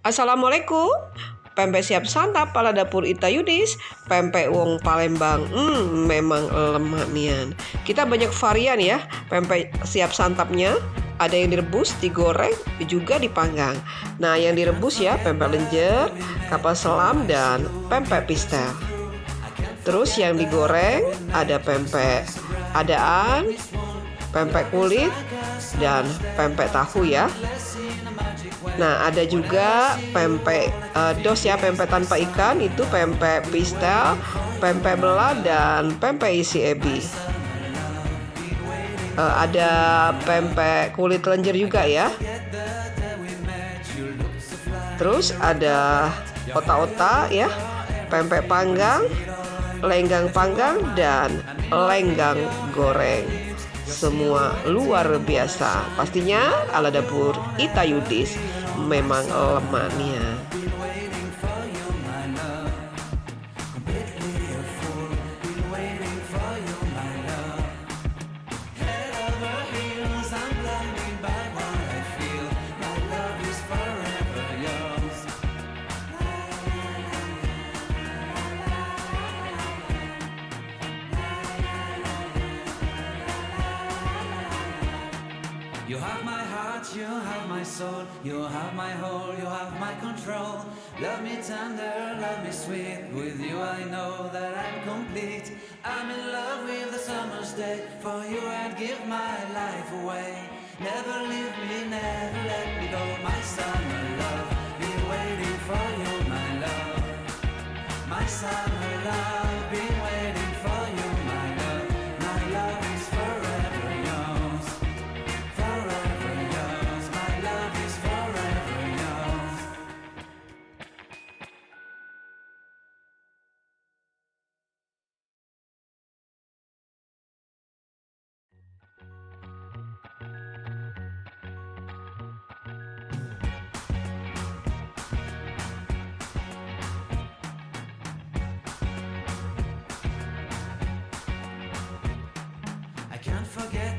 Assalamualaikum. Pempek siap santap pala dapur Ita Yudis. Pempek wong Palembang. Memang lemak nian. Kita banyak varian ya pempek siap santapnya. Ada yang direbus, digoreng, juga dipanggang. Nah, yang direbus ya pempek lenjer, kapal selam, dan pempek pistel. Terus yang digoreng ada pempek adaan, pempek kulit, dan pempek tahu ya. Nah, ada juga pempek dos ya, pempek tanpa ikan, itu pempek pistel, pempek belah, dan pempek isi ebi. Ada pempek kulit lenjer juga ya. Terus ada otak-otak ya, pempek panggang, lenggang panggang, dan lenggang goreng. Semua luar biasa. Pastinya ala dapur Ita Yudis memang lemaknya. You have my heart, you have my soul, you have my whole, you have my control. Love me tender, love me sweet, with you I know that I'm complete. I'm in love with the summer's day, for you I'd give my life away. Never leave me, never let me go, my summer love, be waiting for you, my love. My summer love, be waiting for you, my love. My love is forever yours. Forever yours, my love is forever yours. I can't forget